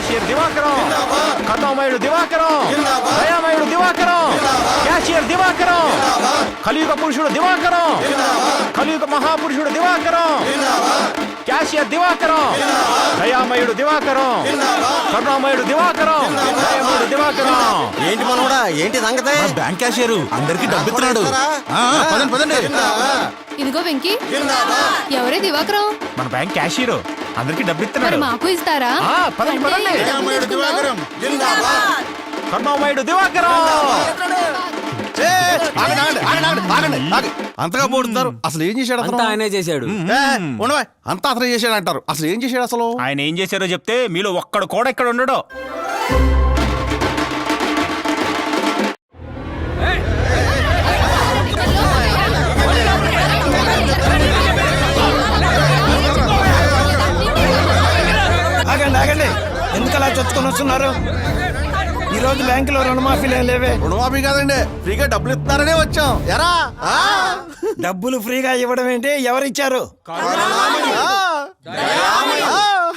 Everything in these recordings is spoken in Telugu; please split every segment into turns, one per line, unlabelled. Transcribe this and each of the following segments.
క్యాషియర్ దివాకరం, కథామయుడు దివాకరం, దయామయుడు దివాకరం, క్యాషియర్ దివాకరం, కలియుగ పురుషుడు దివాకరం, కలియుగ మహాపురుషుడు దివాకరం, క్యాషియర్ దివాకరం, దయామయుడు దివాకరం, కరుణామయుడు దివాకరం, దయామయుడు దివాకరం.
ఏంటి మనోడా, ఏంటి సంగతి?
బ్యాంక్ క్యాషియర్ అందరికి డబ్బిస్తున్నాడు. పదండి పదండి.
ఇదిగో వెంకీ, ఎవరే దివాకరం?
మన బ్యాంక్ క్యాషియర్ అందరికి డబ్బు
మరి
ఇస్తున్నాడు.
మాకు ఇస్తారా?
పదండి పదండి.
అంటే డబ్బులు తీసుకుందాం.
కరుణామయుడు దివాకరం.
అంతగా పోడుతారు. అసలు ఏం చేశాడు అతను?
ఆయనే చేశాడు.
ఉండవా, అంతా అతను చేశాడు అంటారు. అసలు ఏం చేశాడు అసలు?
ఆయన ఏం చేశారో చెప్తే మీలో ఒక్కడు కూడా ఇక్కడ ఉండడు.
ఆగండి, ఎందుకు అలా చొచ్చుకొని వస్తున్నారు? ఈ రోజు బ్యాంకులో రుణమాఫీలు ఏం లేవే.
రుణమాఫీ కాదండి, ఫ్రీగా డబ్బులు ఇస్తారనే వచ్చాం. ఎరా
డబ్బులు ఫ్రీగా ఇవ్వడం ఏంటి? ఎవరిచ్చారు?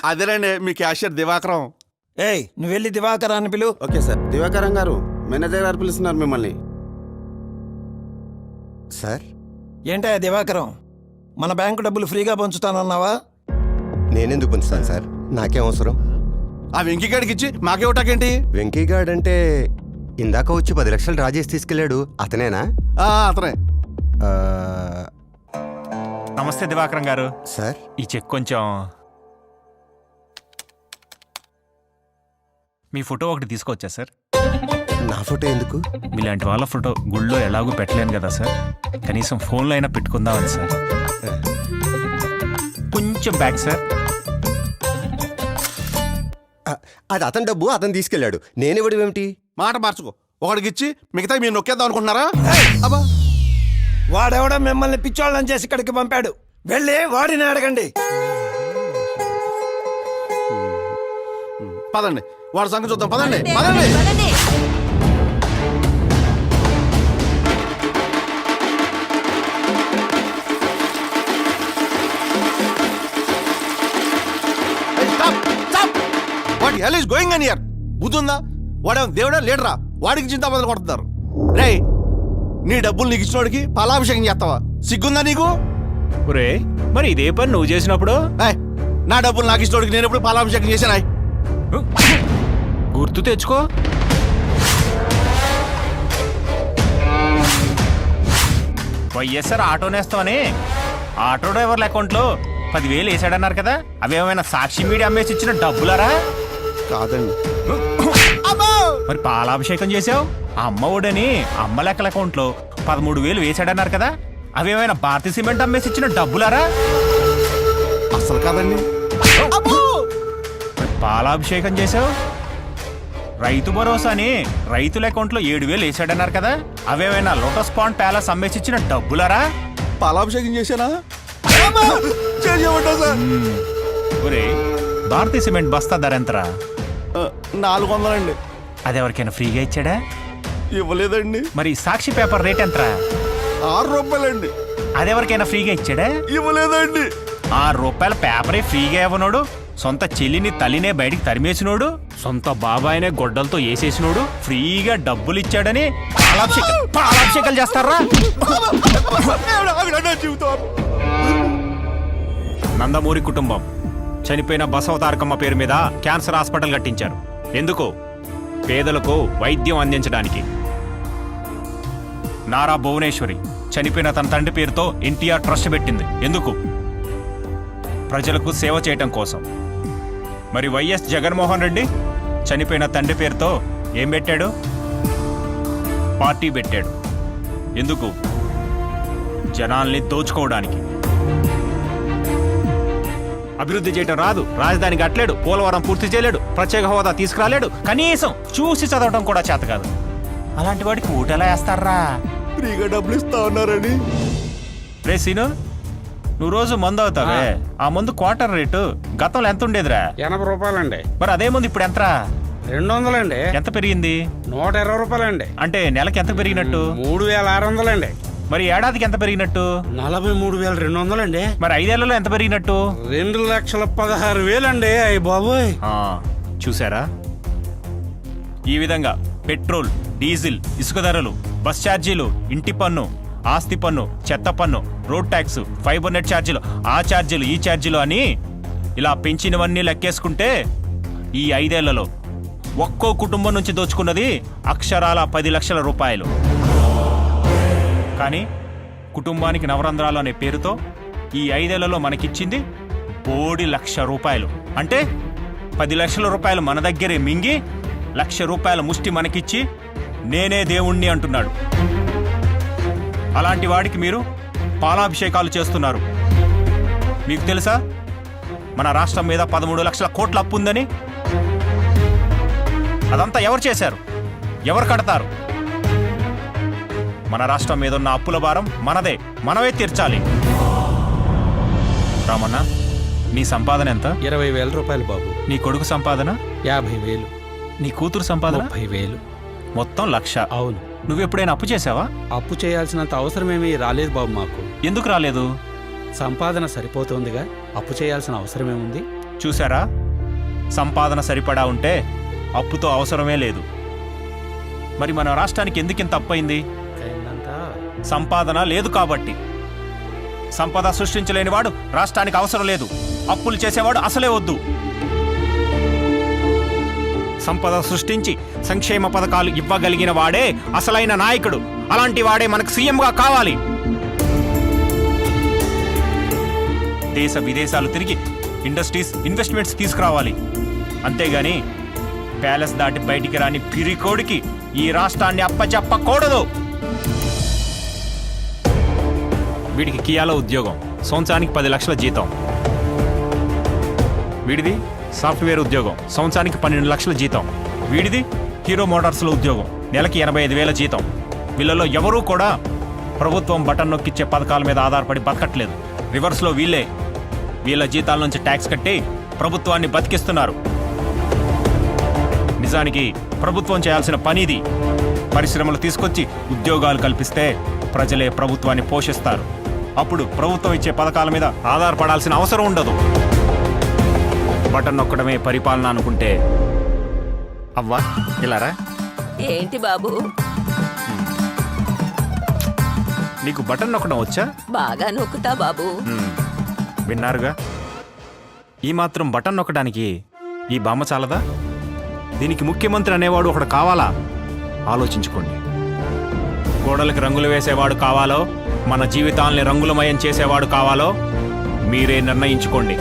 అదేనండి మీ క్యాషియర్ దివాకరం.
ఏయ్, నువ్వు వెళ్ళి దివాకరాన్ని పిలు.
Okay sir. దివాకరం గారు, మేనేజర్ గారు పిలుస్తున్నారు మిమ్మల్ని.
సార్,
ఏంటా దివాకరం, మన బ్యాంకు డబ్బులు ఫ్రీగా పంచుతానన్నావా?
నేనెందుకు పంచుతాను సార్? నాకేం అవసరం?
ఆ వెంకీగాడికి ఇచ్చి మాకేవటాకేంటి?
వెంకీగాడ్ అంటే ఇందాక వచ్చి 10 లక్షలు డ్రా చేసి తీసుకెళ్ళాడు, అతనేనా?
అతనే.
నమస్తే దివాకరం గారు.
సార్,
ఈ చెక్ కొంచెం మీ ఫోటో ఒకటి తీసుకొచ్చా సార్.
నా ఫోటో ఎందుకు?
మీలాంటి వాళ్ళ ఫోటో గుళ్ళో ఎలాగూ పెట్టలేను కదా సార్, కనీసం ఫోన్లో అయినా పెట్టుకుందామని సార్. కొంచెం బ్యాక్ సార్.
అది అతని డబ్బు, అతను తీసుకెళ్ళాడు. నేనివ్వడం ఏమిటి?
మాట మార్చుకో. ఒకడికి ఇచ్చి మిగతా మీరు నొక్కేద్దాం అనుకుంటున్నారా? అబ్బా,
వాడెవడో మిమ్మల్ని పిచ్చోళ్ళని చేసి ఇక్కడికి పంపాడు. వెళ్ళి వాడిని అడగండి.
పదండి, వాడి సంగతి చూద్దాం. పదండి పదండి. What hell is going on here? బుద్ధుందా? వాడే దేవుడా లీడరా? వాడికి చింత మొదలు కొడుతున్నారు. రేయ్, నీ డబ్బులు నీకు ఇచ్చినోడికి పాలాభిషేకం చేస్తావా? సిగ్గుందా నీకు?
ఒరే, మరి ఇదే పని నువ్వు చేసినప్పుడు?
నా డబ్బులు నాకు ఇచ్చినోడికి నేను ఎప్పుడు పాలాభిషేకం చేశానా?
గుర్తు తెచ్చుకో. వైఎస్ఆర్ ఆటో నేస్తామని ఆటో డ్రైవర్ల అకౌంట్లో 10,000 వేసాడన్నారు కదా, అవేమైనా సాక్షి మీడియా అమ్మేసి ఇచ్చిన డబ్బులారా?
కాదండి.
మరి పాలాభిషేకం చేసావు ఆ అమ్మ ఒడని అమ్మ లెక్కల అకౌంట్లో 13,000 వేసాడన్నారు కదా, అవేమైనా భారతీయ సిమెంట్ అమ్మేసి ఇచ్చిన డబ్బులారా?
అసలు కాదండి.
పాలాభిషేకం చేసావు రైతు భరోసాని రైతుల అకౌంట్లో 7,000 వేసాడన్నారు కదా, అవేమైనా లోటస్ పాండ్ ప్యాలెస్ అమ్మేసి ఇచ్చిన డబ్బులారా?
పాలాభిషేకం చేశానా? సార్,
ఒరే, భారతీయ సిమెంట్ బస్తా ధర ఎంతరా?
400 అండి.
అది ఎవరికైనా ఫ్రీగా ఇచ్చాడా?
ఇవ్వలేదండి.
మరి సాక్షి పేపర్ రేట్ ఎంతరా?
6 రూపాయలండి.
అది ఎవరికైనా ఫ్రీగా ఇచ్చాడా?
ఇవ్వలేదండి.
6 రూపాయల పేపరే ఫ్రీగా ఇవ్వనోడు, సొంత చెల్లిని తల్లినే బయటికి తరిమేసినోడు, సొంత బాబాయినే గొడ్డలతో వేసేసినోడు ఫ్రీగా డబ్బులు ఇచ్చాడని పాలాభిషేకాలు చేస్తారా? నందమూరి కుటుంబం చనిపోయిన బసవతారకమ్మ పేరు మీద క్యాన్సర్ హాస్పిటల్ కట్టించారు. ఎందుకు? పేదలకు వైద్యం అందించడానికి. నారా భువనేశ్వరి చనిపోయిన తన తండ్రి పేరుతో ఎన్టీఆర్ ట్రస్ట్ పెట్టింది. ఎందుకు? ప్రజలకు సేవ చేయటం కోసం. మరి వైఎస్ జగన్మోహన్ రెడ్డి చనిపోయిన తండ్రి పేరుతో ఏం పెట్టాడు? పార్టీ పెట్టాడు. ఎందుకు? జనాల్ని దోచుకోవడానికి. అభివృద్ధి చేయటం రాదు, రాజధాని కట్టలేడు, పోలవరం పూర్తి చేయలేడు, ప్రత్యేక హోదా తీసుకురాలేడు, కనీసం చూసి చదవటం కూడా చేత కాదు. అలాంటి వాడికి ఓటెలా వేస్తారా?
ఫ్రీగా డబ్బులు ఇస్తా ఉన్నారని.
రే సీను, నువ్వు రోజు మందు అవుతావే, ఆ మందు క్వార్టర్ రేటు గతంలో ఎంత ఉండేదిరా?
80 రూపాయలండి.
మరి అదే మందు ఇప్పుడు ఎంతరా?
200 అండి.
ఎంత పెరిగింది?
120 రూపాయలండి.
అంటే నెలకి ఎంత పెరిగినట్టు?
3,600 అండి.
మరి ఏడాదికి ఎంత పెరిగినట్టు?
43,200 అండి.
మరి 5 ఏళ్లలో ఎంత పెరిగినట్టు?
2,16,000 అండి. అయ్య బాబోయ్.
చూసారా? ఈ విధంగా పెట్రోల్, డీజిల్, ఇసుక ధరలు, బస్ ఛార్జీలు, ఇంటి పన్ను, ఆస్తి పన్ను, చెత్త పన్ను, రోడ్ ట్యాక్స్, ఫైబర్ నెట్ ఛార్జీలు, ఆ ఛార్జీలు, ఈ ఛార్జీలు అని ఇలా పెంచినవన్నీ లెక్కేసుకుంటే ఈ 5 ఏళ్లలో ఒక్కో కుటుంబం నుంచి దోచుకున్నది అక్షరాల 10 లక్షల రూపాయలు. కానీ కుటుంబానికి నవరంధ్రాలు అనే పేరుతో ఈ 5 ఏళ్లలో మనకిచ్చింది 1 లక్ష రూపాయలు. అంటే 10 లక్షల రూపాయలు మన దగ్గరే మింగి 1 లక్ష రూపాయల ముష్టి మనకిచ్చి నేనే దేవుణ్ణి అంటున్నాడు. అలాంటి వాడికి మీరు పాలాభిషేకాలు చేస్తున్నారు. మీకు తెలుసా మన రాష్ట్రం మీద 13 లక్షల కోట్ల అప్పు ఉందని? అదంతా ఎవరు చేశారు? ఎవరు కడతారు? మన రాష్ట్రం మీద ఉన్న అప్పుల భారం మనదే, మనమే తీర్చాలి. రామన్న, నీ సంపాదన ఎంత?
20,000 రూపాయలు బాబు.
నీ కొడుకు సంపాదన?
50,000.
నీ కూతురు సంపాదన?
30,000.
మొత్తం 1,00,000.
అవును.
నువ్వెప్పుడైనా అప్పు చేసావా?
అప్పు చేయాల్సినంత అవసరమేమీ రాలేదు బాబు మాకు.
ఎందుకు రాలేదు?
సంపాదన సరిపోతుందిగా, అప్పు చేయాల్సిన అవసరమేముంది?
చూసారా? సంపాదన సరిపడా ఉంటే అప్పుతో అవసరమే లేదు. మరి మన రాష్ట్రానికి ఎందుకింత అప్పయింది?
అయిందంతా
సంపాదన లేదు కాబట్టి. సంపద సృష్టించలేని వాడు రాష్ట్రానికి అవసరం లేదు. అప్పులు చేసేవాడు అసలే వద్దు. సంపద సృష్టించి సంక్షేమ పథకాలు ఇవ్వగలిగిన వాడే అసలైన నాయకుడు. అలాంటి వాడే మనకు సీఎంగా కావాలి. దేశ విదేశాలు తిరిగి ఇండస్ట్రీస్, ఇన్వెస్ట్మెంట్స్ తీసుకురావాలి. అంతేగాని ప్యాలెస్ దాటి బయటికి రాని పిరికోడికి ఈ రాష్ట్రాన్ని అప్పచెప్పకూడదు. వీడికి కియాలో ఉద్యోగం, సంవత్సరానికి 10 లక్షల జీతం. వీడిది సాఫ్ట్వేర్ ఉద్యోగం, సంవత్సరానికి 12 లక్షల జీతం. వీడిది హీరో మోటార్స్లో ఉద్యోగం, నెలకి 85,000 జీతం. వీళ్ళలో ఎవరూ కూడా ప్రభుత్వం బటన్ నొక్కిచ్చే పథకాల మీద ఆధారపడి బతకట్లేదు. రివర్స్లో వీళ్ళ జీతాల నుంచి ట్యాక్స్ కట్టి ప్రభుత్వాన్ని బతికిస్తున్నారు. నిజానికి ప్రభుత్వం చేయాల్సిన పనిది. పరిశ్రమలు తీసుకొచ్చి ఉద్యోగాలు కల్పిస్తే ప్రజలే ప్రభుత్వాన్ని పోషిస్తారు. అప్పుడు ప్రభుత్వం ఇచ్చే పథకాల మీద ఆధారపడాల్సిన అవసరం ఉండదు. బటన్ నొక్కడమే పరిపాలన అనుకుంటే అవ్వా ఇలారా.
ఏంటి బాబు?
నీకు బటన్ నొక్కడం వచ్చా?
బాగా నొక్కుతా బాబు.
విన్నారుగా, ఈ మాత్రం బటన్ నొక్కడానికి ఈ బామ్మ చాలదా? దీనికి ముఖ్యమంత్రి అనేవాడు ఒకడు కావాలా? ఆలోచించుకోండి. గోడలకి రంగులు వేసేవాడు కావాలో, మన జీవితాల్ని రంగులమయం చేసేవాడు కావాలో మీరే నిర్ణయించుకోండి.